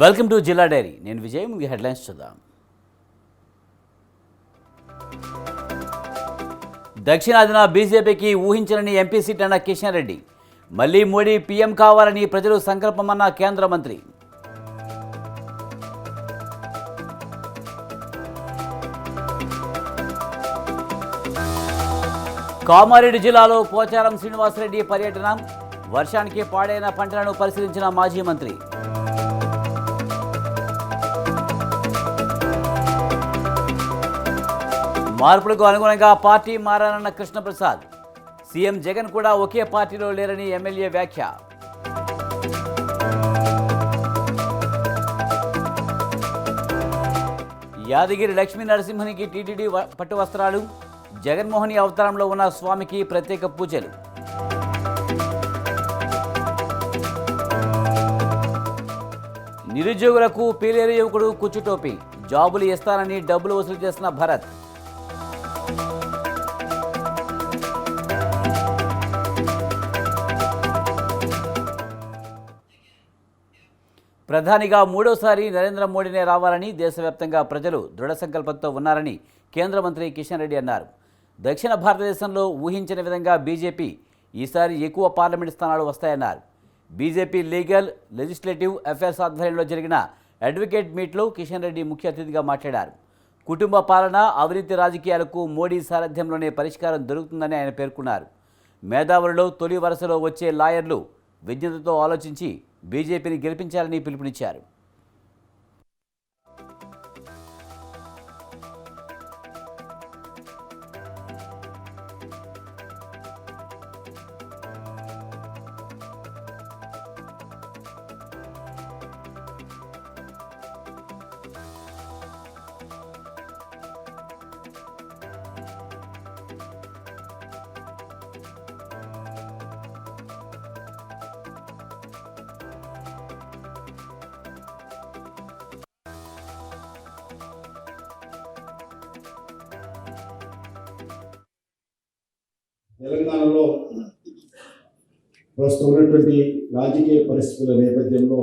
Welcome to జిల్లా dairy. నేను విజయ్. ముందు హెడ్లైన్స్ చూద్దాం. దక్షిణాదిన బీజేపీకి ఊహించని ఎంపీ సీట్ అన్న కిషన్ రెడ్డి. మళ్లీ మోడీ పీఎం కావాలని ప్రజలు సంకల్పమన్న కేంద్ర మంత్రి. కామారెడ్డి జిల్లాలో పోచారం శ్రీనివాసరెడ్డి పర్యటన. వర్షానికి పాడైన పంటలను పరిశీలించిన మాజీ మంత్రి. మార్పులకు అనుగుణంగా పార్టీ మారాలన్న కృష్ణప్రసాద్. సీఎం జగన్ కూడా ఒకే పార్టీలో లేరని ఎమ్మెల్యే వ్యాఖ్య. యాదగిరి లక్ష్మీ నరసింహనికి టీటీడీ పట్టు వస్త్రాలు. జగన్మోహని అవతారంలో ఉన్న స్వామికి ప్రత్యేక పూజలు. నిరుద్యోగులకు పీలేరు యువకుడు కుచ్చుటోపి. జాబులు ఇస్తానని డబ్బులు వసూలు చేసిన భరత్. ప్రధానిగా మూడోసారి నరేంద్ర మోడీనే రావాలని దేశవ్యాప్తంగా ప్రజలు దృఢ సంకల్పంతో ఉన్నారని కేంద్ర మంత్రి కిషన్ రెడ్డి అన్నారు. దక్షిణ భారతదేశంలో ఊహించని విధంగా బీజేపీ ఈసారి ఎక్కువ పార్లమెంట్ స్థానాలు వస్తాయన్నారు. బీజేపీ లీగల్ లెజిస్లేటివ్ అఫైర్స్ ఆధ్వర్యంలో జరిగిన అడ్వకేట్ మీట్లో కిషన్ రెడ్డి ముఖ్య అతిథిగా మాట్లాడారు. కుటుంబ పాలన, అవినీతి రాజకీయాలకు మోడీ సారథ్యంలోనే పరిష్కారం దొరుకుతుందని ఆయన పేర్కొన్నారు. మేధావులలో తొలి వరుసలో వచ్చే లాయర్లు విజ్ఞతతో ఆలోచించి బీజేపీని గెలిపించాలని పిలుపునిచ్చారు. తెలంగాణలో ప్రస్తుతం ఉన్నటువంటి రాజకీయ పరిస్థితుల నేపథ్యంలో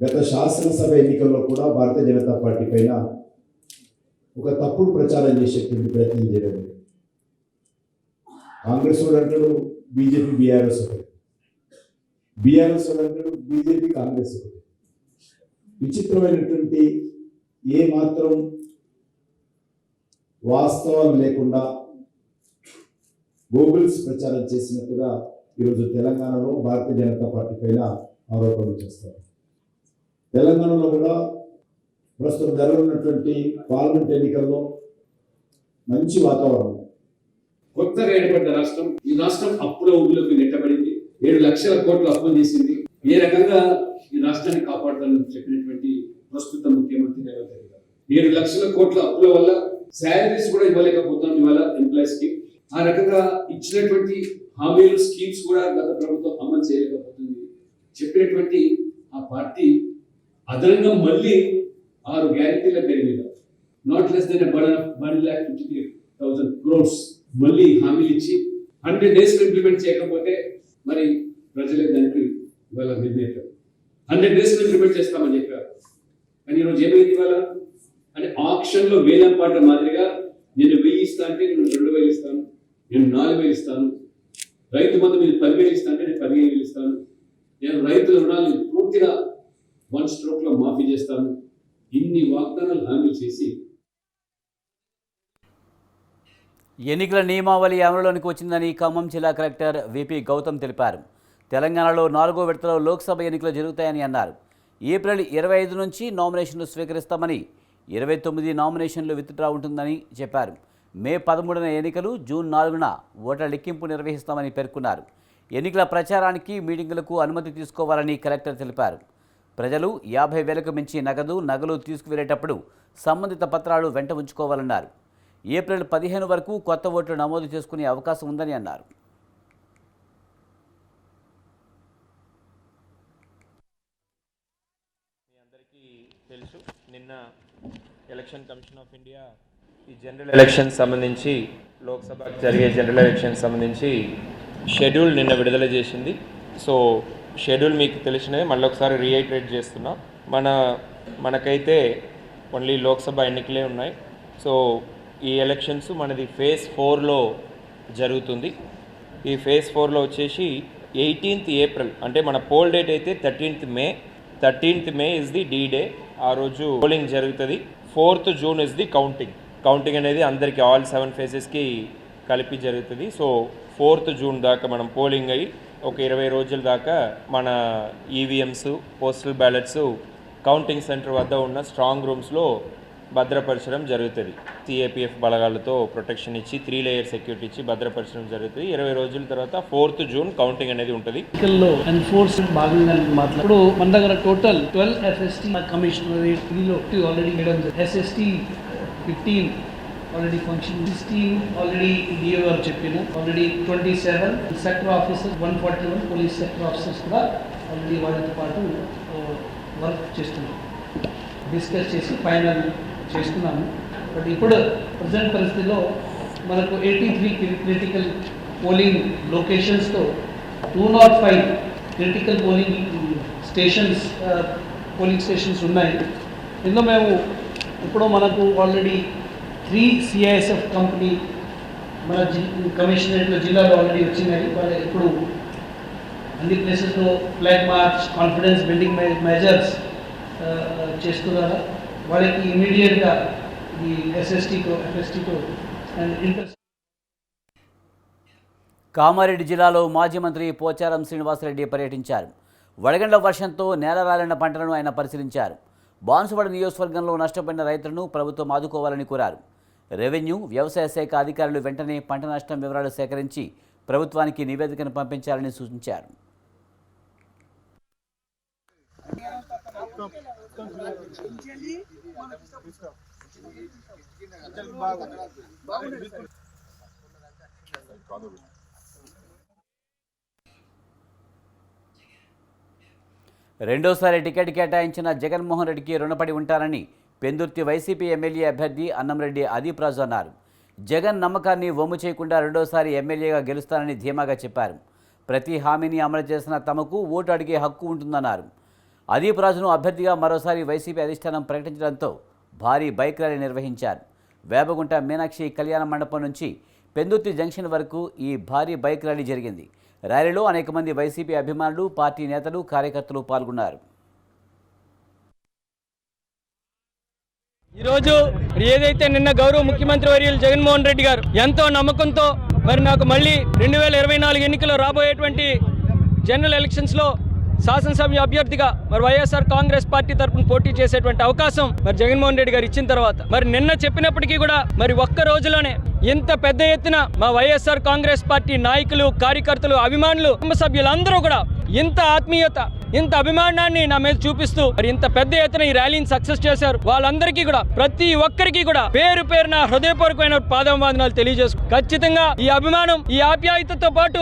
గత శాసనసభ ఎన్నికల్లో కూడా భారతీయ జనతా పార్టీ పైన ఒక తప్పుడు ప్రచారం చేసేటువంటి ప్రయత్నం చేయడం. కాంగ్రెస్ వాడు అంటాడు బీజేపీ బీఆర్ఎస్ ఒకటి, బీఆర్ఎస్ వాడు అంటాడు బీజేపీ కాంగ్రెస్ ఒకటి. విచిత్రమైనటువంటి ఏ మాత్రం వాస్తవాలు లేకుండా గూగుల్స్ ప్రచారం చేసినట్టుగా ఈరోజు తెలంగాణలో భారతీయ జనతా పార్టీ పైన ఆరోపణలు చేస్తారు. తెలంగాణలో కూడా ప్రస్తుతం జరగనున్నటువంటి పార్లమెంట్ ఎన్నికల్లో మంచి వాతావరణం. కొత్తగా ఏర్పడ్డ రాష్ట్రం, ఈ రాష్ట్రం అప్పుల ఊబిలోకి నెట్టబడింది. 7 లక్షల కోట్లు అప్పులు చేసింది. ఏ రకంగా ఈ రాష్ట్రాన్ని కాపాడుతానని చెప్పినటువంటి ప్రస్తుత ముఖ్యమంత్రి రేవంత్ రెడ్డి గారు 7 లక్షల కోట్ల అప్పుల వల్ల శాలరీస్ కూడా ఇవ్వలేకపోతున్నాం ఇవాళ ఎంప్లాయీస్ కి. ఆ రకంగా ఇచ్చినటువంటి హామీలు, స్కీమ్స్ కూడా గత ప్రభుత్వం అమలు చేయలేకపోతుంది. చెప్పినటువంటి ఆ పార్టీ అదనంగా మళ్ళీ 6 గ్యారెంటీల పేరు మీద నాట్ లెస్ దెన్ 1,53,000 crores మళ్ళీ హామీలు ఇచ్చి 100 days ఇంప్లిమెంట్ చేయకపోతే మరి ప్రజలే దానికి ఇవాళ నిర్ణయం 100 days ఇంప్లిమెంట్ చేస్తామని చెప్పారు. కానీ ఈరోజు ఏమైంది ఇవాళ అంటే ఆక్షన్లో వేలం పాట మాదిరిగా నేను 1000 ఇస్తా అంటే నేను 2000 ఇస్తాను, నేను 4000 ఇస్తాను, రైతు బంధు మీరు 10,000 ఇస్తా అంటే నేను 15,000 ఇస్తాను, నేను రైతుల రుణాలు పూర్తిగా 1 stroke లో మాఫీ చేస్తాను. ఇన్ని వాగ్దానాలు హామీ చేసి ఎన్నికల నియమావళి అమలులోనికి వచ్చిందని ఖమ్మం జిల్లా కలెక్టర్ విపి గౌతమ్ తెలిపారు. తెలంగాణలో 4వ విడతలో లోక్సభ ఎన్నికలు జరుగుతాయని అన్నారు. ఏప్రిల్ 25 నుంచి నామినేషన్లు స్వీకరిస్తామని, 29 నామినేషన్లు విత్డ్రా ఉంటుందని చెప్పారు. మే 13న ఎన్నికలు, జూన్ 4న ఓట్ల లెక్కింపు నిర్వహిస్తామని పేర్కొన్నారు. ఎన్నికల ప్రచారానికి, మీటింగులకు అనుమతి తీసుకోవాలని కలెక్టర్ తెలిపారు. ప్రజలు 50,000కు మించి నగలు తీసుకువెళ్లేటప్పుడు సంబంధిత పత్రాలు వెంట ఉంచుకోవాలన్నారు. ఏప్రిల్ 15 వరకు కొత్త ఓట్లు నమోదు చేసుకునే అవకాశం ఉందని అన్నారు. మీ అందరికీ తెలుసు, నిన్న ఎలక్షన్ కమిషన్ ఆఫ్ ఇండియా ఈ జనరల్ ఎలక్షన్ సంబంధించి, లోక్సభకు జరిగే జనరల్ ఎలక్షన్ సంబంధించి షెడ్యూల్ నిన్న విడుదల చేసింది. సో షెడ్యూల్ మీకు తెలిసినది, మళ్ళీ ఒకసారి రీఐటరేట్ చేస్తున్నా. మనకైతే ఓన్లీ లోక్సభ ఎన్నికలే ఉన్నాయి. సో ఈ ఎలక్షన్స్ మనది ఫేజ్ 4లో జరుగుతుంది. ఈ ఫేజ్ 4లో వచ్చేసి 18th ఏప్రిల్ అంటే మన పోల్ డేట్ అయితే 13th May is the D day. ఆ రోజు పోలింగ్ జరుగుతుంది. 4th June is the counting అనేది అందరికీ ఆల్ 7 ఫేజెస్కి కలిపి జరుగుతుంది. సో 4th జూన్ దాకా మనం పోలింగ్ అయ్యి ఒక 20 రోజుల దాకా మన EVMs, postal ballots counting centre వద్ద ఉన్న స్ట్రాంగ్ రూమ్స్లో భద్రపరచడం జరుగుతుంది. సిఏపిఎఫ్ బలగాలతో ప్రొటెక్షన్ ఇచ్చి 3 లేయర్ సెక్యూరిటీ ఇచ్చి భద్రపరచడం జరుగుతుంది. 20 రోజుల తర్వాత 4th జూన్ కౌంటింగ్ అనేది ఉంటుంది. ఎన్ఫోర్స్మెంట్ భాగంగా ఇప్పుడు మన దగ్గర టోటల్ 12 FST కమిషనరేట్ 3లో already madam, SST 15 already function, 16 already DO గారు చెప్పిన, already 27 sector officers, 141 police sector officers కూడా ఆల్రెడీ వాళ్ళతో పాటు వర్క్ చేస్తున్నారు. డిస్కస్ చేసి ఫైనల్ చేస్తున్నాము. బట్ ఇప్పుడు ప్రజెంట్ పరిస్థితిలో మనకు 83 క్రిటికల్ పోలింగ్ లొకేషన్స్తో 205 క్రిటికల్ పోలింగ్ స్టేషన్స్ ఉన్నాయి. ఇందులో మేము ఇప్పుడు మనకు ఆల్రెడీ 3 CISF కంపెనీ మన కమిషనరేట్లో జిల్లాలో ఆల్రెడీ వచ్చినాయి. వాళ్ళు ఇప్పుడు అన్ని ప్లేసెస్లో flag March, confidence building measures చేస్తున్నారు. వాళ్ళకి ఇమీడియట్గా ఈ SSTతో FSTతో అండ్ ఇంట్రెస్ట్. కామారెడ్డి జిల్లాలో మాజీ మంత్రి పోచారం శ్రీనివాసరెడ్డి పర్యటించారు. వడగండ్ల వర్షంతో నేలరాలిన పంటలను ఆయన పరిశీలించారు. బాన్సువాడ నియోజకవర్గంలో నష్టపోయిన రైతులను ప్రభుత్వం ఆదుకోవాలని కోరారు. రెవెన్యూ, వ్యవసాయ శాఖ అధికారులు వెంటనే పంట నష్టం వివరాలు సేకరించి ప్రభుత్వానికి నివేదికను పంపించాలని సూచించారు. రెండోసారి టికెట్ కేటాయించిన జగన్మోహన్ రెడ్డికి రుణపడి ఉంటారని పెందుర్తి వైసీపీ ఎమ్మెల్యే అభ్యర్థి అన్నంరెడ్డి అదీప్ రాజు అన్నారు. జగన్ నమ్మకాన్ని వమ్ము చేయకుండా రెండోసారి ఎమ్మెల్యేగా గెలుస్తానని ధీమాగా చెప్పారు. ప్రతి హామీని అమలు చేసిన తమకు ఓటు అడిగే హక్కు ఉంటుందన్నారు. అదీప్ రాజును అభ్యర్థిగా మరోసారి వైసీపీ అధిష్టానం ప్రకటించడంతో భారీ బైక్ ర్యాలీ నిర్వహించారు. వేపగుంట మీనాక్షి కళ్యాణ మండపం నుంచి పెందుర్తి జంక్షన్ వరకు ఈ భారీ బైక్ ర్యాలీ జరిగింది. ర్యాలీలో అనేక మంది వైసీపీ అభిమానులు, పార్టీ నేతలు, కార్యకర్తలు పాల్గొన్నారు. ఈరోజు ఏదైతే నిన్న గౌరవ ముఖ్యమంత్రి వర్యులు జగన్మోహన్ రెడ్డి గారు ఎంతో నమ్మకంతో నాకు మళ్ళీ 2024 ఎన్నికల్లో రాబోయేటువంటి జనరల్ ఎలక్షన్స్లో శాసనసభ అభ్యర్థిగా వైఎస్ఆర్ కాంగ్రెస్ పార్టీ తరఫున పోటీ చేసేటువంటి అవకాశం జగన్మోహన్ రెడ్డి గారు ఇచ్చిన తర్వాత నిన్న చెప్పినప్పటికీ కూడా ఒక్క రోజులోనే ఇంత పెద్ద ఎత్తున మా వైఎస్ఆర్ కాంగ్రెస్ పార్టీ నాయకులు, కార్యకర్తలు, అభిమానులు, కుటుంబ సభ్యులందరూ కూడా ఇంత ఆత్మీయత, ఇంత అభిమానాన్ని నా మీద చూపిస్తూ ఇంత పెద్ద ఎత్తున ఈ ర్యాలీని సక్సెస్ చేశారు. వాళ్ళందరికీ కూడా, ప్రతి ఒక్కరికి కూడా పేరు పేరున హృదయపూర్వకమైన పాదవందనాలు తెలియజేసుకు, ఖచ్చితంగా ఈ అభిమానం, ఈ ఆప్యాయతతో పాటు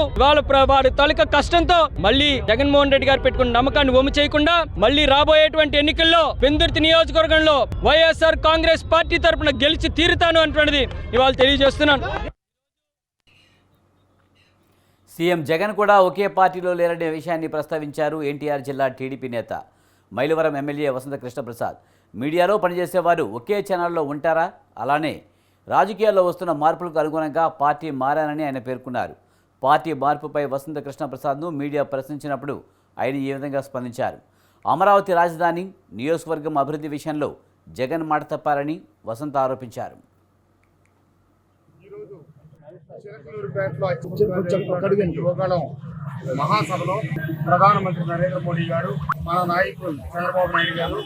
వారి తొలక కష్టంతో మళ్ళీ జగన్మోహన్ రెడ్డి గారు పెట్టుకున్న నమ్మకాన్ని వమ్ము చేయకుండా మళ్ళీ రాబోయేటువంటి ఎన్నికల్లో పెందుర్తి నియోజకవర్గంలో వైఎస్ఆర్ కాంగ్రెస్ పార్టీ తరఫున గెలిచి తీరుతాను అంటున్నది ఇవాళ తెలియజేస్తున్నాను. సీఎం జగన్ కూడా ఒకే పార్టీలో లేరనే విషయాన్ని ప్రస్తావించారు ఎన్టీఆర్ జిల్లా టీడీపీ నేత మైలవరం ఎమ్మెల్యే వసంత కృష్ణప్రసాద్. మీడియాలో పనిచేసేవారు ఒకే ఛానల్లో ఉంటారా? అలానే రాజకీయాల్లో వస్తున్న మార్పులకు అనుగుణంగా పార్టీ మారానని ఆయన పేర్కొన్నారు. పార్టీ మార్పుపై వసంత కృష్ణప్రసాద్ను మీడియా ప్రశ్నించినప్పుడు ఆయన ఈ విధంగా స్పందించారు. అమరావతి రాజధాని, నియోజకవర్గం అభివృద్ధి విషయంలో జగన్ మాట తప్పారని వసంత ఆరోపించారు. యువగళం మహాసభలో ప్రధానమంత్రి నరేంద్ర మోడీ గారు, మన నాయకులు చంద్రబాబు నాయుడు గారు,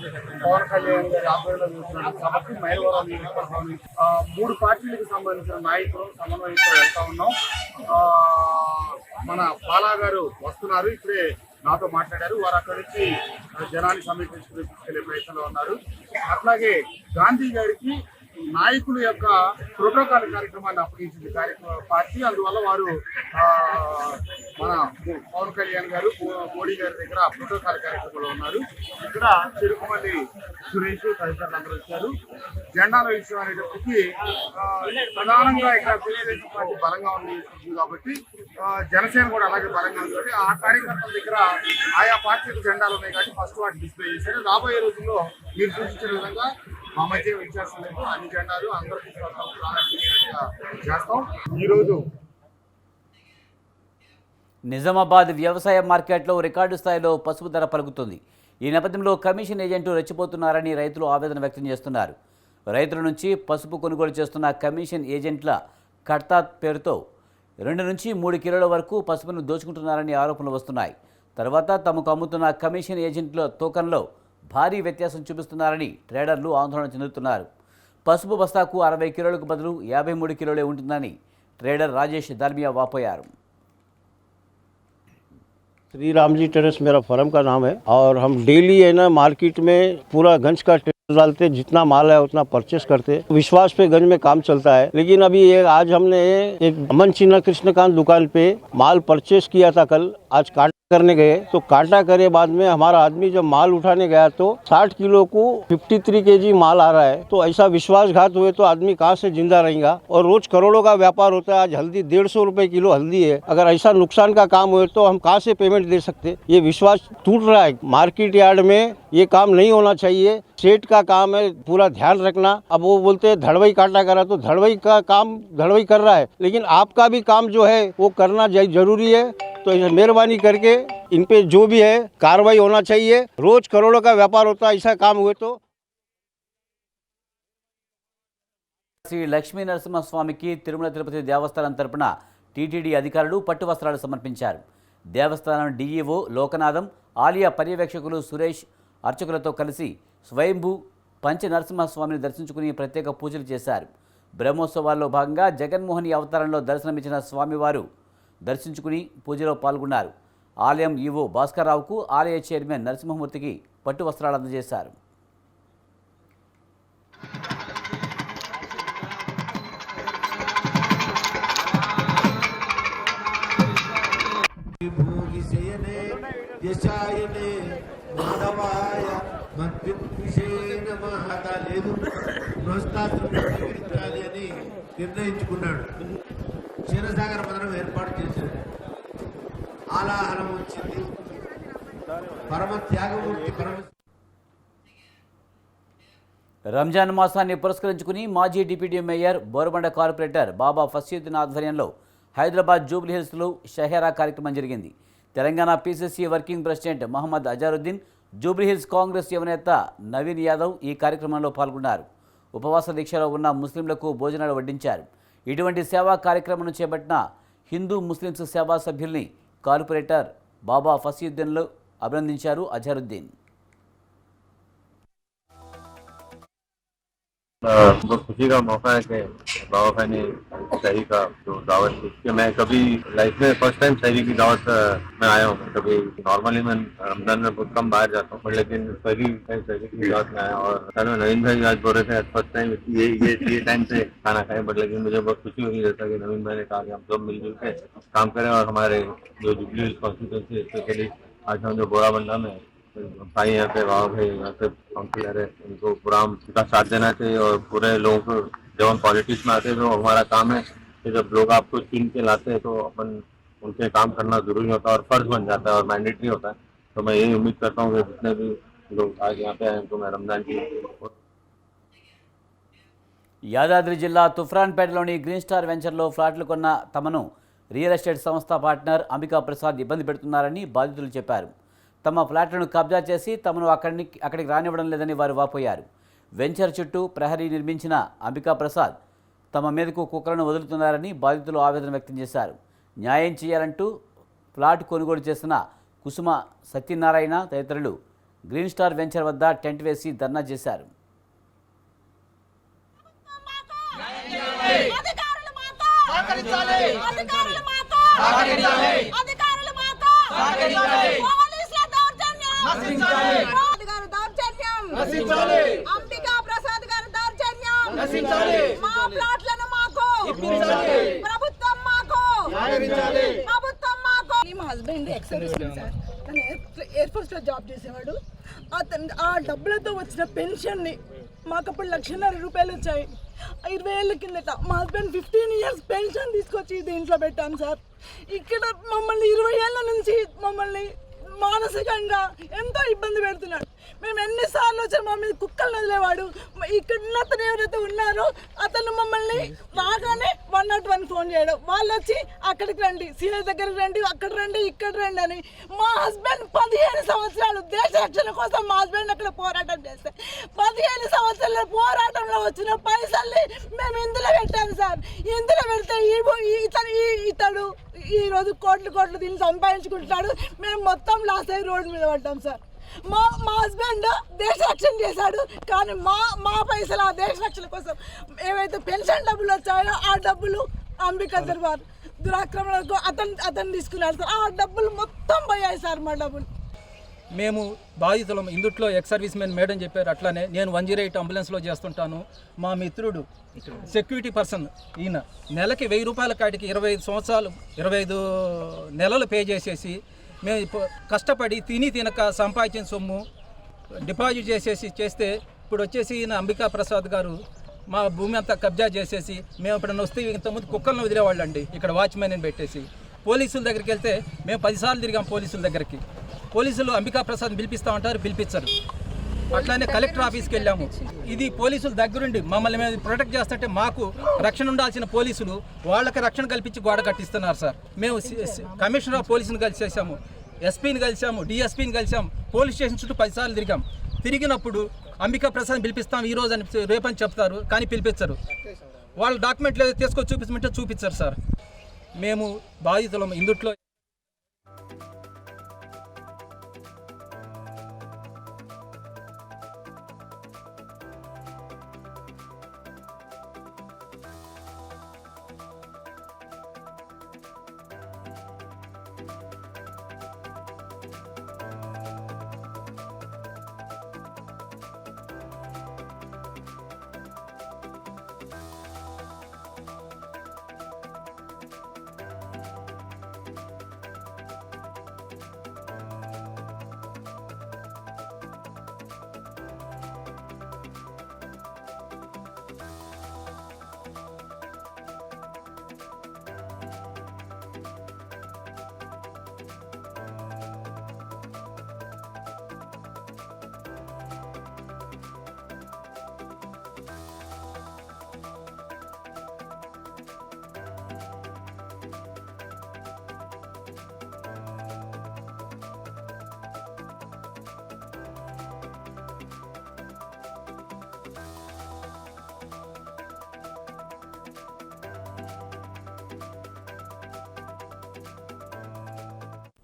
పవన్ కళ్యాణ్ గారి ఆధ్వర్యంలో జరుగుతున్న సభకు మైలవరం నియోజకవర్గం 3 పార్టీలకు సంబంధించిన నాయకులు సమన్వయంతో వెళ్తా ఉన్నాం. మన బాలా గారు వస్తున్నారు, ఇప్పుడే నాతో మాట్లాడారు. వారు అక్కడి నుంచి జనాన్ని సమీకరించుకుని తీసుకెళ్లే ప్రయత్నంలో ఉన్నారు. అట్లాగే గాంధీ గారికి నాయకుల యొక్క ప్రోటోకాల్ కార్యక్రమాన్ని అప్పగించింది పార్టీ. అందువల్ల వారు మన పవన్ కళ్యాణ్ గారు, మోడీ గారి దగ్గర ప్రోటోకాల్ కార్యక్రమంలో ఉన్నారు. ఇక్కడ చెరుకుమల్లి సురేష్ తదితరులు అందరూ వచ్చారు. జెండాల విషయం అనేటప్పటికీ ప్రధానంగా ఇక్కడ తెలుగుదేశం పార్టీ బలంగా ఉంది కాబట్టి జనసేన కూడా అలాగే బలంగా ఉంది. ఆ కార్యకర్తల దగ్గర ఆయా పార్టీలకు జెండాలు ఉన్నాయి కాబట్టి ఫస్ట్ వాటి డిస్ప్లే చేశారు. రాబోయే రోజుల్లో మీరు సూచించిన విధంగా మా మధ్య వ్యత్యాసం లేదు, అన్ని జెండాలు అందరికీ చేస్తాం. ఈరోజు నిజామాబాద్ వ్యవసాయ మార్కెట్లో రికార్డు స్థాయిలో పసుపు ధర పలుకుతుంది. ఈ నేపథ్యంలో కమిషన్ ఏజెంట్లు రెచ్చిపోతున్నారని రైతులు ఆవేదన వ్యక్తం చేస్తున్నారు. రైతుల నుంచి పసుపు కొనుగోలు చేస్తున్న కమిషన్ ఏజెంట్ల కర్తాత్ పేరుతో 2 నుంచి 3 కిలోల వరకు పసుపును దోచుకుంటున్నారని ఆరోపణలు వస్తున్నాయి. తర్వాత తమకు అమ్ముతున్న కమిషన్ ఏజెంట్ల తూకంలో భారీ వ్యత్యాసం చూపిస్తున్నారని ట్రేడర్లు ఆందోళన చెందుతున్నారు. పసుపు బస్తాకు 60 కిలోలకు బదులు 53 కిలోలే ఉంటుందని ట్రేడర్ రాజేష్ దాల్మియా వాపోయారు. श्री राम जी टेरेस मेरा फर्म का नाम है और हम डेली है ना मार्केट में पूरा गंज का टेरेस डालते, जितना माल है उतना परचेस करते। विश्वास पे गंज में काम चलता है। लेकिन अभी आज हमने एक अमन चिन्ह कृष्णकांत दुकान पे माल परचेस किया था कल, आज काटा करने गए तो काटा करे बाद में हमारा आदमी जब माल उठाने गया तो 60 किलो को 53 केजी माल आ रहा है। तो ऐसा विश्वासघात हुए तो आदमी कहाँ से जिंदा रहेगा। और रोज करोड़ों का व्यापार होता है। आज हल्दी 150 रुपए किलो हल्दी है। अगर ऐसा नुकसान का काम हुए तो हम कहाँ से पेमेंट दे सकते। ये विश्वास टूट रहा है। मार्केट यार्ड में ये काम नहीं होना चाहिए। सेठ का काम है पूरा ध्यान रखना। अब वो बोलते हैं धड़वई काटा करा, तो धड़वई का काम धड़वई कर रहा है, लेकिन आपका भी काम जो है वो करना जरूरी है। तो मेहरबानी करके इन पे जो भी है कार्रवाई होना चाहिए। रोज करोड़ों का व्यापार होता है, ऐसा काम हुए तो। శ్రీ లక్ష్మీ నరసింహస్వామికి తిరుమల తిరుపతి దేవస్థానం తరపున టీటీడీ అధికారులు పట్టు వస్త్రాలు సమర్పించారు. దేవస్థానం డీఈఓ లోకనాథం, ఆలయ పర్యవేక్షకులు సురేష్ అర్చకులతో కలిసి స్వయంభూ పంచ నరసింహస్వామిని దర్శించుకుని ప్రత్యేక పూజలు చేశారు. బ్రహ్మోత్సవాల్లో భాగంగా జగన్మోహని అవతారంలో దర్శనమిచ్చిన స్వామివారు దర్శించుకుని పూజలో పాల్గొన్నారు. ఆలయం ఈవో భాస్కర్రావుకు ఆలయ చైర్మన్ నరసింహమూర్తికి పట్టు వస్త్రాలు అందజేశారు. నిర్ణయించుకున్నాడు. క్షీరసాగర మదనం ఏర్పాటు చేశాడు. ఆలాహనం వచ్చింది. పరమ త్యాగమూర్తి పరమ రంజాన్ మాసాన్ని పురస్కరించుకుని మాజీ deputy mayor Borabanda corporator Baba Fasiuddin ఆధ్వర్యంలో హైదరాబాద్ జూబ్లీహిల్స్లో షహేరా కార్యక్రమం జరిగింది. Telangana PCC working president Mohammed Azharuddin, Jubilee Hills Congress యువనేత నవీన్ యాదవ్ ఈ కార్యక్రమంలో పాల్గొన్నారు. ఉపవాస దీక్షలో ఉన్న ముస్లింలకు భోజనాలు వడ్డించారు. ఇటువంటి సేవా కార్యక్రమం చేపట్టిన హిందూ ముస్లింస్ సేవా సభ్యుల్ని కార్పొరేటర్ బాబా ఫసీయుద్దీన్లు అభినందించారు అజారుద్దీన్. बहुत खुशी का मौका है कि बाबा भाई ने शहरी का जो दावत दी कि मैं कभी लाइफ में फर्स्ट टाइम शहरी की दावत में आया हूँ। कभी नॉर्मली मैं रमजान में बहुत कम बाहर जाता हूँ, लेकिन शहरी की दावत में आया। और सर में नवीन भाई आज बोल रहे थे फर्स्ट टाइम ये टाइम से खाना खाए, बट लेकिन मुझे बहुत खुशी हुई जैसा कि नवीन भाई ने कहा कि हम सब मिलजुल के काम करें। और हमारे जो जुबली कॉन्स्टिट्यूंसी स्पेशली आज हम जो बोराबंडा में भाई यहाँ पे बाबा भाई यहाँ पे काउंसिलर है, उनको पूरा का साथ देना चाहिए। और पूरे लोगों को जब हम पॉलिटिक्स में आते हैं तो हमारा काम है कि जब लोग आपको चुन के लाते हैं तो अपन उनसे काम करना जरूरी होता है और फर्ज बन जाता है और मैंडेटरी होता है। तो मैं यही उम्मीद करता हूँ कि जितने भी लोग आज यहाँ पे आए उनको मैं रमजान की యాదాద్రి జిల్లా తుఫ్రాన్పేటలోని గ్రీన్ స్టార్ వెంచర్లో ఫ్లాట్లు కొన్న తమను రియల్ ఎస్టేట్ సంస్థ పార్ట్నర్ అంబికా ప్రసాద్ ఇబ్బంది పెడుతున్నారని బాధితులు చెప్పారు. తమ ఫ్లాట్లను కబ్జా చేసి తమను అక్కడికి రానివ్వడం లేదని వారు వాపోయారు. వెంచర్ చుట్టూ ప్రహరీ నిర్మించిన అంబికా ప్రసాద్ తమ మీదకు కుక్కలను వదులుతున్నారని బాధితులు ఆవేదన వ్యక్తం చేశారు. న్యాయం చేయాలంటూ ఫ్లాట్ కొనుగోలు చేసిన కుసుమ సత్యనారాయణ తదితరులు గ్రీన్ స్టార్ వెంచర్ వద్ద టెంట్ వేసి ధర్నా చేశారు. అంబికా ప్రసాద్ గారు దౌర్జన్యం, మా ప్లాట్లను మాకు ప్రభుత్వం మాకు మా హస్బెండ్ ఎక్స్-సర్వీస్ సార్, తను ఎయిర్ ఫోర్స్ లో జాబ్ చేసేవాడు. అతను ఆ డబ్బులతో వచ్చిన పెన్షన్ ని మాకు అప్పుడు 1,50,000 రూపాయలు వచ్చాయి. 20 ఏళ్ళ కిందట మా హస్బెండ్ 15 ఇయర్స్ పెన్షన్ తీసుకొచ్చి దీంట్లో పెట్టాను సార్. ఇక్కడ మమ్మల్ని 20 ఏళ్ళ నుంచి మమ్మల్ని మానసికంగా ఎంతో ఇబ్బంది పెడుతున్నాడు. మేము ఎన్నిసార్లు వచ్చి మా మీద కుక్కలు వదిలేవాడు. ఇక్కడ ఉన్న అతను ఎవరైతే ఉన్నారో అతను మమ్మల్ని రాగానే 101 ఫోన్ చేయడం, వాళ్ళు వచ్చి అక్కడికి రండి, సీఐ దగ్గరికి రండి, అక్కడ రండి, ఇక్కడ రండి అని. మా హస్బెండ్ 15 సంవత్సరాలు దేశ రక్షణ కోసం మా హస్బెండ్ అక్కడ పోరాటం చేస్తే 15 సంవత్సరాల పోరాటంలో వచ్చిన పైసల్ని మేము ఇందులో పెట్టాము సార్. ఇందులో పెడితే ఇతడు ఈరోజు కోట్లు దీన్ని సంపాదించుకుంటున్నాడు. మేము మొత్తం లాస్ అయ్యి రోడ్డు మీద పడ్డాం సార్. మా హస్బెండ్ దేశ రక్షణ చేశాడు, కానీ మా పైసలు ఆ దేశ రక్షణ కోసం ఏవైతే పెన్షన్ డబ్బులు వచ్చాయో ఆ డబ్బులు అంబికా దర్బార్ దురాక్రమణకు అతను తీసుకున్నాడు సార్. ఆ డబ్బులు మొత్తం పోయాయి సార్ మా డబ్బులు. మేము బాధితులం. ఇందుట్లో ఎక్స్ సర్వీస్ మెన్ మేడం చెప్పారు. అట్లానే నేను 108 అంబులెన్స్లో చేస్తుంటాను. మా మిత్రుడు సెక్యూరిటీ పర్సన్, ఈయన నెలకి 1000 రూపాయల కాటికి 25 నెలలు పే చేసేసి మేము కష్టపడి తినక సంపాదించిన సొమ్ము డిపాజిట్ చేస్తే ఇప్పుడు వచ్చేసి ఈయన అంబికా ప్రసాద్ గారు మా భూమి అంతా కబ్జా చేసేసి మేము ఇప్పుడు వస్తే ఇంతకుముందు కుక్కలను వదిలేవాళ్ళు అండి. ఇక్కడ వాచ్మెన్ పెట్టేసి పోలీసుల దగ్గరికి వెళ్తే మేము 10 సార్లు తిరిగాం పోలీసుల దగ్గరికి. పోలీసులు అంబికా ప్రసాద్ పిలిపిస్తామంటారు, పిలిపించరు. అట్లానే కలెక్టర్ ఆఫీస్కి వెళ్ళాము. ఇది పోలీసుల దగ్గరుండి మమ్మల్ని మేము ప్రొటెక్ట్ చేస్తుంటే మాకు రక్షణ ఉండాల్సిన పోలీసులు వాళ్ళకి రక్షణ కల్పించి గోడ కట్టిస్తున్నారు సార్. మేము కమిషనర్ ఆఫ్ పోలీసుని కలిసేసాము, ఎస్పీని కలిసాము, డిఎస్పీని కలిసాము, పోలీస్ స్టేషన్ చుట్టూ 10 సార్లు తిరిగాం. తిరిగినప్పుడు అంబికా ప్రసాద్ పిలిపిస్తాం ఈరోజు అని రేపని చెప్తారు, కానీ పిలిపించరు. వాళ్ళ డాక్యుమెంట్లు తీసుకొచ్చి చూపించమంటే చూపించరు సార్. మేము బాధితులం. ఇందుట్లో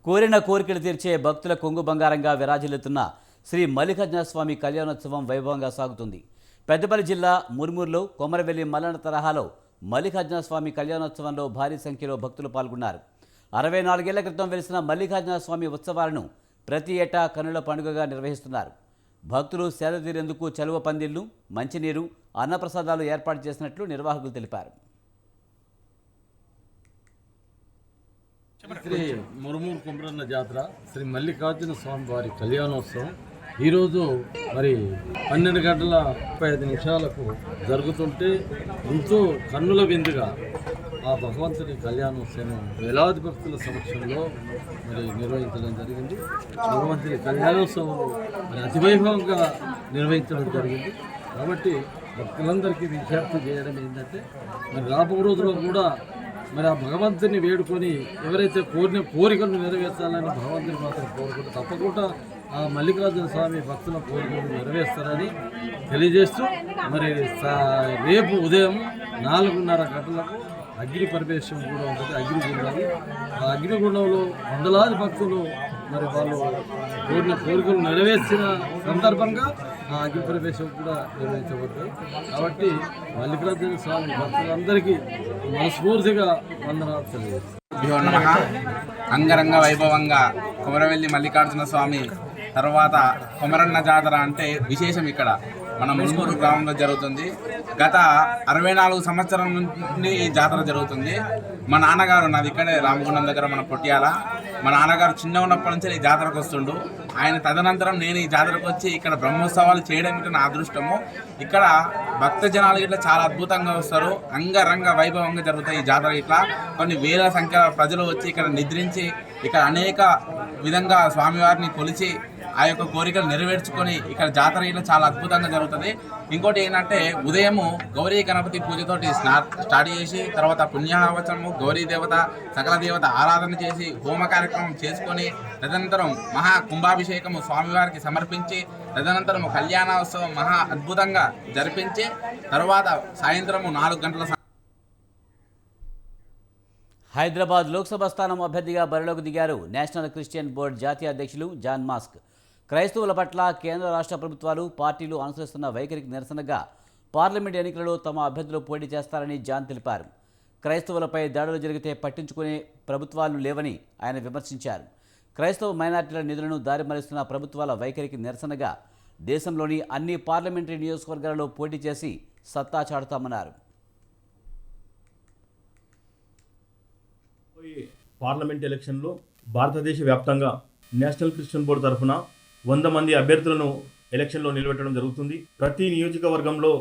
కోరిన కోరికలు తీర్చే భక్తుల కొంగు బంగారంగా విరాజిల్లుతున్న శ్రీ మల్లికార్జున స్వామి కళ్యాణోత్సవం వైభవంగా సాగుతుంది. పెద్దపల్లి జిల్లా ముర్మూర్లో కొమరవెల్లి మల్లన్న తరహాలో మల్లికార్జున స్వామి కళ్యాణోత్సవంలో భారీ సంఖ్యలో భక్తులు పాల్గొన్నారు. 64 ఏళ్ల క్రితం వెలిసిన మల్లికార్జున స్వామి ఉత్సవాలను ప్రతి ఏటా కనుల పండుగగా నిర్వహిస్తున్నారు. భక్తులు సేద తీరేందుకు చలువ పందిళ్లు, మంచినీరు, అన్నప్రసాదాలు ఏర్పాటు చేసినట్లు నిర్వాహకులు తెలిపారు. శ్రీ మురుమూరు కుమరన్న జాతర శ్రీ మల్లికార్జున స్వామి వారి కళ్యాణోత్సవం ఈరోజు మరి 12 గంటల 35 నిమిషాలకు జరుగుతుంటే ఎంతో కన్నుల విందుగా ఆ భగవంతుని కళ్యాణోత్సవం వేలాది భక్తుల సమక్షంలో మరి నిర్వహించడం జరిగింది. భగవంతుని కళ్యాణోత్సవం మరి అతివైభవంగా నిర్వహించడం జరిగింది. కాబట్టి భక్తులందరికీ విజ్ఞప్తి చేయడం ఏంటంటే మరి రాబో రోజుల్లో కూడా మరి ఆ భగవంతుని వేడుకొని ఎవరైతే కోరికలు నెరవేర్చాలని భగవంతుని మాత్రం కోరుకుంటే తప్పకుండా ఆ మల్లికార్జున స్వామి భక్తుల కోరికలు నెరవేర్స్తారని తెలియజేస్తూ మరి రేపు ఉదయం 4:30 గంటలకు అగ్ని ప్రవేశం కూడా ఉంటుంది. అగ్నిగుండాలి. ఆ అగ్నిగుండంలో వందలాది భక్తులు మరి వాళ్ళు కోరికలు నెరవేర్చిన సందర్భంగా ఆ అగ్ని ప్రవేశం కూడా నిర్వహించబడతాయి. కాబట్టి మల్లికార్జున స్వామి భక్తులందరికీ మనస్ఫూర్తిగా వందనాలు తెలియజేస్తారు. అంగరంగ వైభవంగా కొమరవెల్లి మల్లికార్జున స్వామి తర్వాత కొమరన్న జాతర అంటే విశేషం. ఇక్కడ మన మున్మూరు గ్రామంలో జరుగుతుంది. గత 64 సంవత్సరం నుండి ఈ జాతర జరుగుతుంది. మా నాన్నగారు, నాది ఇక్కడే రామగుండం దగ్గర మన పొట్యాల, మా నాన్నగారు చిన్న ఉన్నప్పటి నుంచి ఈ జాతరకు వస్తుండు. ఆయన తదనంతరం నేను ఈ జాతరకు వచ్చి ఇక్కడ బ్రహ్మోత్సవాలు చేయడం ఇట్లా నా అదృష్టము. ఇక్కడ భక్త జనాలు ఇట్లా చాలా అద్భుతంగా వస్తారు. అంగరంగ వైభవంగా జరుగుతాయి ఈ జాతర. ఇట్లా కొన్ని వేల సంఖ్యలో ప్రజలు వచ్చి ఇక్కడ నిద్రించి ఇక్కడ అనేక విధంగా స్వామివారిని కొలిచి ఆ యొక్క కోరికలు నెరవేర్చుకొని ఇక్కడ జాతర ఇట్లా చాలా అద్భుతంగా జరుగుతుంది. ఇంకోటి ఏంటంటే ఉదయము గౌరీ గణపతి పూజతోటి స్టార్ట్ చేసి తర్వాత పుణ్యావచనము గౌరీ దేవత సకల దేవత ఆరాధన చేసి హోమ కార్యక్రమం చేసుకొని తదనంతరం మహా కుంభాభిషేకము స్వామివారికి సమర్పించి తదనంతరం కళ్యాణోత్సవం మహా అద్భుతంగా జరిపించి తర్వాత సాయంత్రము 4 గంటల హైదరాబాద్ లోక్సభ స్థానం అభ్యర్థిగా బరిలోకి దిగారు నేషనల్ క్రిస్టియన్ బోర్డు జాతీయ అధ్యక్షులు జాన్ మాస్క్. క్రైస్తవుల పట్ల కేంద్ర రాష్ట్ర ప్రభుత్వాలు పార్టీలు అనుసరిస్తున్న వైఖరికి నిరసనగా పార్లమెంట్ ఎన్నికలలో తమ అభ్యర్థులు పోటీ చేస్తారని జాన్ తెలిపారు. క్రైస్తవులపై దాడులు జరిగితే పట్టించుకునే ప్రభుత్వాలు లేవని ఆయన విమర్శించారు. క్రైస్తవ మైనార్టీల నిధులను దారి మళ్లిస్తున్న ప్రభుత్వాల వైఖరికి నిరసనగా దేశంలోని అన్ని పార్లమెంటరీ నియోజకవర్గాలలో పోటీ చేసి సత్తా చాటుతామన్నారు. పార్లమెంట్ ఎలక్షన్లో భారతదేశ వ్యాప్తంగా నేషనల్ క్రిస్టియన్ బోర్డు తరఫున 100 మంది అభ్యర్థులను ఎలక్షన్లో నిలబెట్టడం జరుగుతుంది. ప్రతి నియోజకవర్గంలో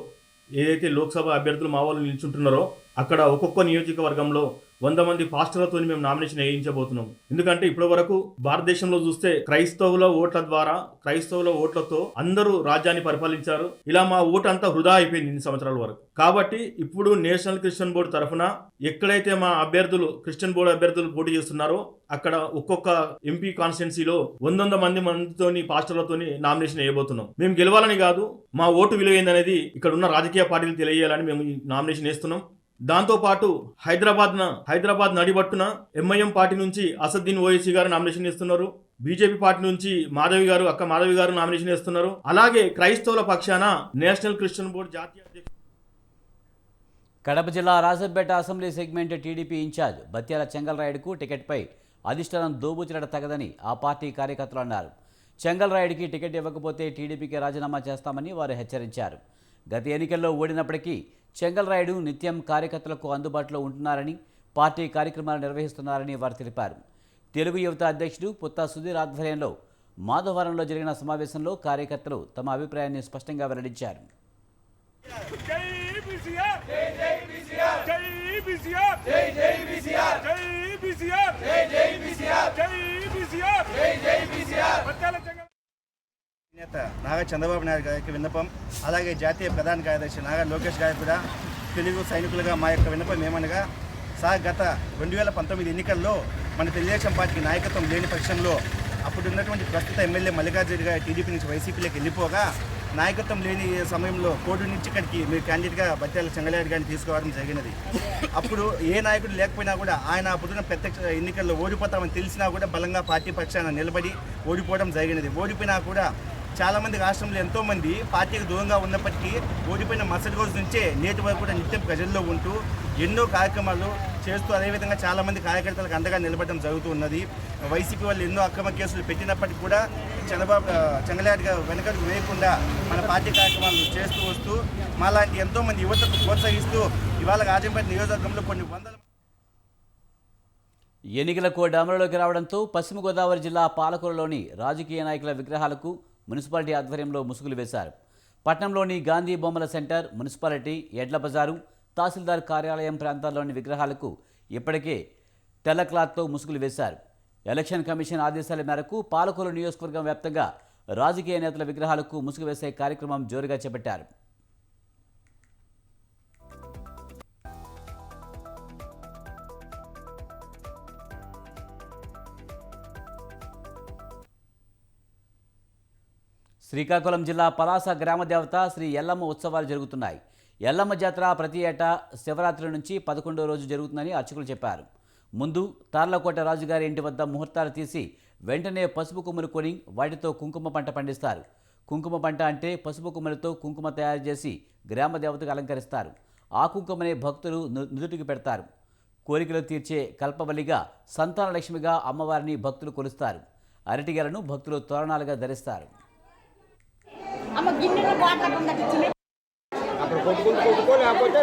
ఏదైతే లోక్సభ అభ్యర్థులు మా వాళ్ళు నిల్చుంటున్నారో అక్కడ ఒక్కొక్క నియోజకవర్గంలో 100 మంది పాస్టర్లతో మేము నామినేషన్ వేయించబోతున్నాం. ఎందుకంటే ఇప్పటి వరకు భారతదేశంలో చూస్తే క్రైస్తవుల ఓట్ల ద్వారా క్రైస్తవుల ఓట్లతో అందరూ రాజ్యాన్ని పరిపాలించారు. ఇలా మా ఓటు అంతా వృధా అయిపోయింది ఇన్ని సంవత్సరాల వరకు. కాబట్టి ఇప్పుడు నేషనల్ క్రిస్టియన్ బోర్డు తరఫున ఎక్కడైతే మా అభ్యర్థులు క్రిస్టియన్ బోర్డు అభ్యర్థులు పోటీ చేస్తున్నారో అక్కడ ఒక్కొక్క ఎంపీ కాన్స్టిట్యున్సీలో 100 మందితోని పాస్టర్లతోని నామినేషన్ వేయబోతున్నాం. మేము గెలవాలని కాదు, మా ఓటు విలువైందనేది ఇక్కడ ఉన్న రాజకీయ పార్టీలు తెలియజేయాలని మేము ఈ నామినేషన్ వేస్తున్నాం. దాంతోపాటు హైదరాబాద్ నడిబట్టున ఎంఐఎం పార్టీ నుంచి అసద్దీన్ ఓవైసీ గారు నామినేషన్ ఇస్తున్నారు. బీజేపీ పార్టీ నుంచి అక్క మాధవి గారు నామినేషన్ ఇస్తున్నారు. అలాగే క్రైస్తవుల పక్షాన నేషనల్ క్రిస్టియన్ బోర్డు జాతీయ అధ్యక్షుడు కడప జిల్లా Rajampet assembly segment TDP incharge Batyala చెంగల్రాయుడుకు టికెట్పై అధిష్టానం దోబూచినట తగదని ఆ పార్టీ కార్యకర్తలు అన్నారు. చెంగల్రాయుడికి టికెట్ ఇవ్వకపోతే టీడీపీకి రాజీనామా చేస్తామని వారు హెచ్చరించారు. గత ఎన్నికల్లో ఓడినప్పటికీ చెంగల్రాయుడు నిత్యం కార్యకర్తలకు అందుబాటులో ఉంటున్నారని పార్టీ కార్యక్రమాలు నిర్వహిస్తున్నారని వారు తెలిపారు. తెలుగు యువత అధ్యక్షుడు పుత్తా సుధీర్ ఆధ్వర్యంలో మాధవరంలో జరిగిన సమావేశంలో కార్యకర్తలు తమ అభిప్రాయాన్ని స్పష్టంగా వెల్లడించారు. నేత నాగా చంద్రబాబు నాయుడు గారికి విన్నపం, అలాగే జాతీయ ప్రధాన కార్యదర్శి నాగా లోకేష్ గారికి కూడా తెలుగు సైనికులుగా మా యొక్క విన్నపం ఏమనగా, సార్ గత 2019 ఎన్నికల్లో మన తెలుగుదేశం పార్టీకి నాయకత్వం లేని పక్షంలో అప్పుడు ఉన్నటువంటి ప్రస్తుత ఎమ్మెల్యే మల్లికార్జున గారు టీడీపీ నుంచి వైసీపీలోకి వెళ్ళిపోగా నాయకత్వం లేని సమయంలో కోడు నుంచి ఇక్కడికి మీరు క్యాండిడేట్గా బత్యాల చెంగల్రాయుడు గారిని తీసుకోవడం జరిగినది. అప్పుడు ఏ నాయకుడు లేకపోయినా కూడా ఆయన అప్పుడున్న ప్రత్యక్ష ఎన్నికల్లో ఓడిపోతామని తెలిసినా కూడా బలంగా పార్టీ పక్షాన నిలబడి ఓడిపోవడం జరిగినది. ఓడిపోయినా కూడా చాలామంది రాష్ట్రంలో ఎంతోమంది పార్టీకి దూరంగా ఉన్నప్పటికీ ఓడిపోయిన మరుసటి రోజు నుంచే నేటి వరకు కూడా నిత్యం ప్రజల్లో ఉంటూ ఎన్నో కార్యక్రమాలు చేస్తూ అదేవిధంగా చాలామంది కార్యకర్తలకు అండగా నిలబడడం జరుగుతూ ఉన్నది. వైసీపీ వాళ్ళు ఎన్నో అక్రమ కేసులు పెట్టినప్పటికీ కూడా చెంగల్రాయుడు గారు వెనకడుగు వేయకుండా మన పార్టీ కార్యక్రమాలు చేస్తూ వస్తూ మాలాంటి ఎంతోమంది యువతకు ప్రోత్సహిస్తూ ఇవాళ రాజంపేట నియోజకవర్గంలో కొన్ని వందల ఎన్నికల కోడ్ అమలులోకి రావడంతో పశ్చిమ గోదావరి జిల్లా పాలకొల్లులోని రాజకీయ నాయకుల విగ్రహాలకు మున్సిపాలిటీ ఆధ్వర్యంలో ముసుగులు వేశారు. పట్టణంలోని గాంధీ బొమ్మల సెంటర్, మున్సిపాలిటీ, ఎడ్ల బజారు, తహసీల్దార్ కార్యాలయం ప్రాంతాల్లోని విగ్రహాలకు ఇప్పటికే తెల్ల క్లాత్తో ముసుగులు వేశారు. ఎలక్షన్ కమిషన్ ఆదేశాల మేరకు పాలకొల్లు నియోజకవర్గం వ్యాప్తంగా రాజకీయ నేతల విగ్రహాలకు ముసుగు వేసే కార్యక్రమం జోరుగా చేపట్టారు. శ్రీకాకుళం జిల్లా పలాస గ్రామ దేవత శ్రీ ఎల్లమ్మ ఉత్సవాలు జరుగుతున్నాయి. ఎల్లమ్మ జాతర ప్రతి ఏటా శివరాత్రి నుంచి 11వ రోజు జరుగుతుందని అర్చకులు చెప్పారు. ముందు తార్లకోట రాజుగారి ఇంటి వద్ద ముహూర్తాలు తీసి వెంటనే పసుపు కొమ్ములు కొని వాటితో కుంకుమ పంట పండిస్తారు. కుంకుమ పంట అంటే పసుపు కొమ్ములతో కుంకుమ తయారు చేసి గ్రామ దేవతకు అలంకరిస్తారు. ఆ కుంకుమనే భక్తులు నుదుటికి పెడతారు. కోరికలు తీర్చే కల్పవల్లిగా, సంతాన లక్ష్మిగా అమ్మవారిని భక్తులు కొలుస్తారు. అరటిగెలను భక్తులు తోరణాలుగా ధరిస్తారు. అమ్మ గిన్నె అక్కడ కొట్టుకో లేకపోతే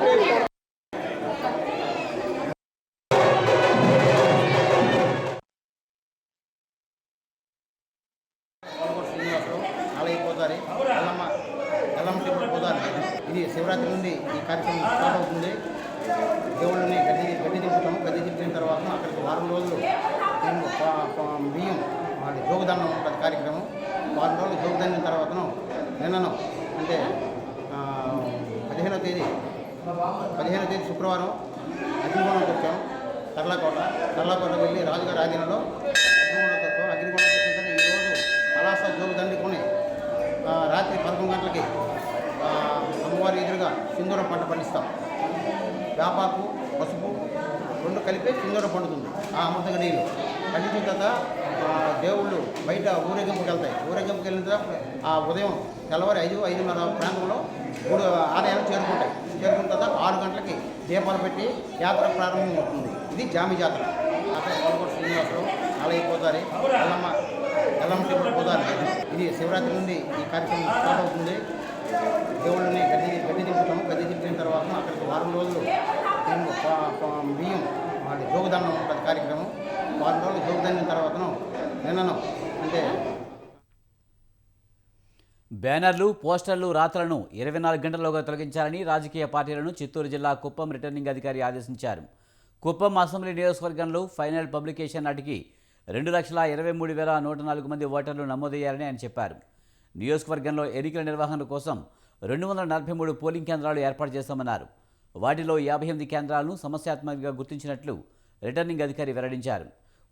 ఆలయపోతారు ఎల్లమ్మ టెంపుల్ పోతారు. ఇది శివరాత్రి నుండి ఈ కార్యక్రమం స్టార్ట్ అవుతుంది. దేవుళ్ళని గడ్డి దింపుతాము. గడ్డి దింపిన తర్వాత అక్కడికి వారం రోజులు బియ్యం జోగుదండం ఉంటుంది కార్యక్రమం. వారం రోజులు జోగుదండిన తర్వాతను నిన్నను అంటే 15వ తేదీ శుక్రవారం అగ్నిగుండంకి వచ్చాం. తర్లాకోట వెళ్ళి రాజుగారి ఆధీనంలో అగ్నిగుండంకి వచ్చాం. అగ్నిగుండంకి వచ్చిన తర్వాత ఈరోజు పలాస జోగుదండికొని రాత్రి 11 గంటలకి అమ్మవారి ఎదురుగా సింధూరం పంట పండిస్తాం. వేపాకు పసుపు రెండు కలిపి సింధూరం పండుతుంది. ఆ అమృతంగా నీళ్ళు పండించిన తర్వాత దేవుళ్ళు బయట ఊరేగింపుకి వెళ్తాయి. ఊరేగింపుకి వెళ్ళిన తర్వాత ఆ ఉదయం తెల్లవారి 5-5:30 ప్రాంతంలో మూడు ఆలయాలు చేరుకుంటాయి. చేరుకున్న తర్వాత 6 గంటలకి దీపాలు పెట్టి యాత్ర ప్రారంభం అవుతుంది. ఇది జామి జాతర. అక్కడ కొలగొట్టు శ్రీనివాసరావు ఆలయపోతారు. ఎల్లమ్మ టెంపుల్ పోతారు. ఇది శివరాత్రి నుండి ఈ కార్యక్రమం స్టార్ట్ అవుతుంది. దేవుళ్ళని గడ్డి దింపుతాము. గడ్డి దింపిన తర్వాత అక్కడికి వారం రోజులు బియ్యం జోగుదండం ఉంటుంది కార్యక్రమం. వారం రోజులు జోగుదండిన తర్వాతను నిన్నను అంటే బ్యానర్లు, పోస్టర్లు, రాతలను 24 గంటల్లోగా తొలగించాలని రాజకీయ పార్టీలను చిత్తూరు జిల్లా కుప్పం రిటర్నింగ్ అధికారి ఆదేశించారు. కుప్పం అసెంబ్లీ నియోజకవర్గంలో ఫైనల్ పబ్లికేషన్ నాటికి 2,23,104 మంది ఓటర్లు నమోదయ్యారని ఆయన చెప్పారు. నియోజకవర్గంలో ఎన్నికల నిర్వహణ కోసం 243 పోలింగ్ కేంద్రాలు ఏర్పాటు చేశామన్నారు. వాటిలో 58 కేంద్రాలను సమస్యాత్మకంగా గుర్తించినట్లు రిటర్నింగ్ అధికారి వెల్లడించారు.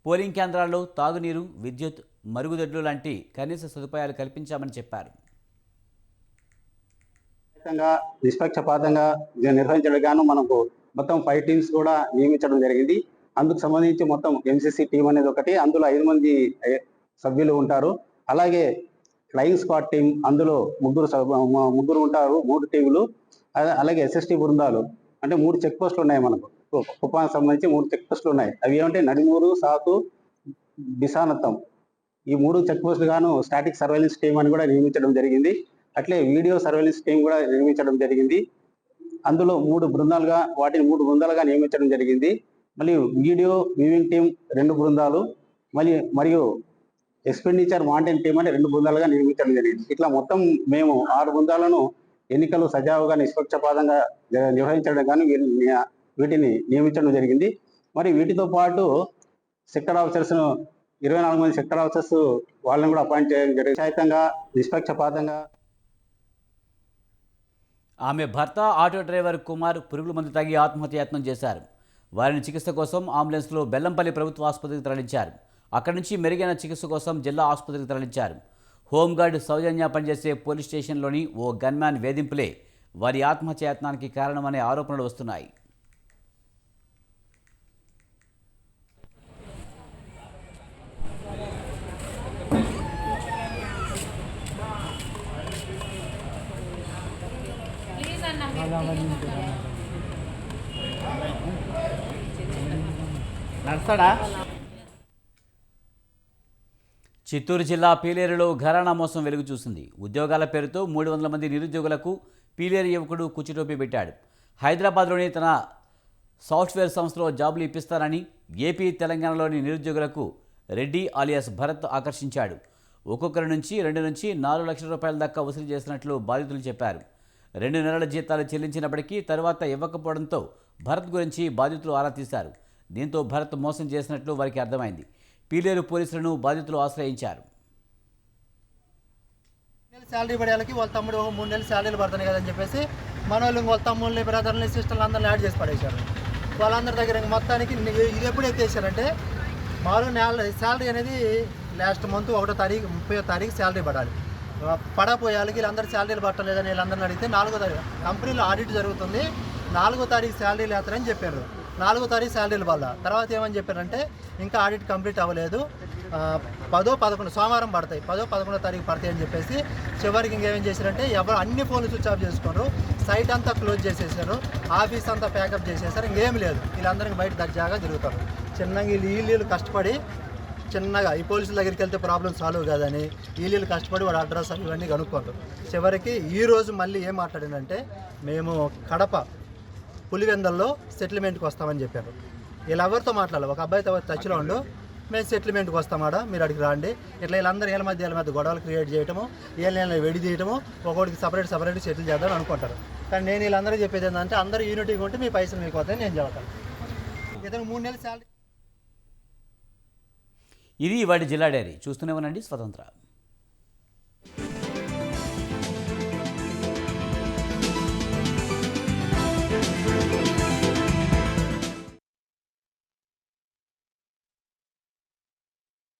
పోలింగ్ కేంద్రాల్లో తాగునీరు, విద్యుత్, మరుగుదొడ్లు లాంటి కనీస సదుపాయాలు కల్పించామని చెప్పారు. నిష్పక్షపాతంగా నిర్వహించడం మనకు మొత్తం 5 టీమ్స్ కూడా నియమించడం జరిగింది. అందుకు సంబంధించి మొత్తం ఎంసీసీ టీం అనేది ఒకటి, అందులో 5 మంది సభ్యులు ఉంటారు. అలాగే ఫ్లయింగ్ స్క్వాడ్ టీం, అందులో ముగ్గురు ఉంటారు, 3 టీములు. అలాగే ఎస్ఎస్టీ బృందాలు అంటే 3 చెక్ పోస్టులు ఉన్నాయి మనకు. కుప్పానికి సంబంధించి 3 చెక్ పోస్టులు ఉన్నాయి. అవి ఏమంటే నడిమూరు, సాతు, బిసానత్తం. ఈ 3 చెక్ పోస్టులు గాను స్టాటిక్ సర్వేలెన్స్ టీం అని కూడా నియమించడం జరిగింది. అట్లే వీడియో సర్వేలెన్స్ టీం కూడా నియమించడం జరిగింది. అందులో 3 బృందాలుగా వాటిని 3 బృందాలుగా నియమించడం జరిగింది. మళ్ళీ వీడియో వ్యూవింగ్ టీం 2 బృందాలు, మరియు ఎక్స్పెండిచర్ మానిటరింగ్ టీం అంటే 2 బృందాలుగా నియమించడం జరిగింది. ఇట్లా మొత్తం మేము 6 బృందాలను ఎన్నికలు సజావుగా నిష్పక్షపాతంగా నిర్వహించడం కానీ వీటిని నియమించడం జరిగింది. మరి వీటితో పాటు సెక్టర్ ఆఫీసర్స్ను 24 మంది సెక్టర్ ఆఫీసర్స్ వాళ్ళని కూడా అపాయింట్ చేయడం జరిగింది. నిశ్చితంగా నిష్పక్షపాతంగా. ఆమె భర్త ఆటో డ్రైవర్ కుమార్ పురుగుల మందు తాగి ఆత్మహత్యాయత్నం చేశారు. వారిని చికిత్స కోసం అంబులెన్స్లో బెల్లంపల్లి ప్రభుత్వ ఆసుపత్రికి తరలించారు. అక్కడి నుంచి మెరుగైన చికిత్స కోసం జిల్లా ఆసుపత్రికి తరలించారు. హోంగార్డ్ సౌజన్య పనిచేసే పోలీస్ స్టేషన్లోని ఓ గన్మ్యాన్ వేధింపులే వారి ఆత్మహత్యాయత్నానికి కారణమనే ఆరోపణలు వస్తున్నాయి. చిత్తూరు జిల్లా పీలేరులో ఘరానా మోసం వెలుగు చూసింది. ఉద్యోగాల పేరుతో 300 మంది నిరుద్యోగులకు పీలేరు యువకుడు కుచ్చిటోపీ పెట్టాడు. హైదరాబాద్లోని తన సాఫ్ట్వేర్ సంస్థలో జాబులు ఇప్పిస్తానని ఏపీ, తెలంగాణలోని నిరుద్యోగులకు రెడ్డి ఆలియాస్ భరత్ ఆకర్షించాడు. ఒక్కొక్కరి నుంచి 2 నుంచి 4 లక్షల రూపాయల దాకా వసూలు చేసినట్లు బాధితులు చెప్పారు. 2 నెలల జీతాలు చెల్లించినప్పటికీ తర్వాత ఇవ్వకపోవడంతో భరత్ గురించి బాధితులు ఆరా తీశారు. దీంతో భరత్ మోసం చేసినట్లు వారికి అర్థమైంది. పీలేరు పోలీసులను బాధితులు ఆశ్రయించారు. శాలరీ పడేళ్ళకి వాళ్ళ తమ్ముడు 3 నెలలు శాలరీలు పడుతున్నాయి కదని చెప్పేసి మన వాళ్ళు వాళ్ళ తమ్ముళ్ళని, బ్రదర్ని, సిస్టర్లు అందరిని యాడ్ చేసి పడేశారు. వాళ్ళందరి దగ్గర మొత్తానికి ఇది ఎప్పుడు ఎత్తేసారంటే మామూలు శాలరీ అనేది లాస్ట్ మంత్ 1వ తారీఖు 30వ తారీఖు శాలరీ పడాలి. పడపోయే వాళ్ళకి వీళ్ళందరూ శాలరీలు పట్టలేదని వీళ్ళందరిని అడిగితే 4వ తారీఖు కంపెనీలో ఆడిట్ జరుగుతుంది, 4వ తారీఖు శాలరీలు వేస్తారని చెప్పారు. 4వ తారీఖు శాలరీలు వల్ల తర్వాత ఏమని చెప్పారంటే ఇంకా ఆడిట్ కంప్లీట్ అవ్వలేదు, 10, 11 సోమవారం పడతాయి, 10, 11వ తారీఖు పడతాయి అని చెప్పేసి చివరికి ఇంకేం చేశారంటే ఎవరు అన్ని ఫోన్లు స్విచ్ ఆఫ్ చేసుకున్నారు, సైట్ అంతా క్లోజ్ చేసేసారు, ఆఫీస్ అంతా ప్యాకప్ చేసేసారు, ఇంకేం లేదు. వీళ్ళందరికీ బయట దర్జాగా తిరుగుతారు. చిన్నగా వీళ్ళు కష్టపడి చిన్నగా ఈ పోలీసుల దగ్గరికి వెళ్తే ప్రాబ్లం సాల్వ్ కాదని వీళ్ళు కష్టపడి వాడు అడ్రస్ ఇవన్నీ కనుక్కోండి. చివరికి ఈరోజు మళ్ళీ ఏం మాట్లాడిందంటే మేము కడప పులివెందల్లో సెటిల్మెంట్కి వస్తామని చెప్పారు. వీళ్ళెవరితో మాట్లాడాలి, ఒక అబ్బాయితో టచ్లో ఉండు, మేము సెటిల్మెంట్కి వస్తామాడా మీరు అడిగి రాండి. ఇట్లా వీళ్ళందరూ వీళ్ళ మధ్య గొడవలు క్రియేట్ చేయటము, వీళ్ళని విడి తీయటము, ఒక్కొక్కడికి సపరేట్ సెటిల్ చేద్దామని అనుకుంటారు. కానీ నేను వీళ్ళందరూ చెప్పేది ఏంటంటే అందరూ యూనిటీగా ఉంటే మీ పైసలు మీకు వస్తాయని నేను చెబుతాను. ఇతను 3 నెలలు శాలరీ. ఇది వాటి జిల్లా డైరీ. చూస్తూనే ఉండండి స్వతంత్ర.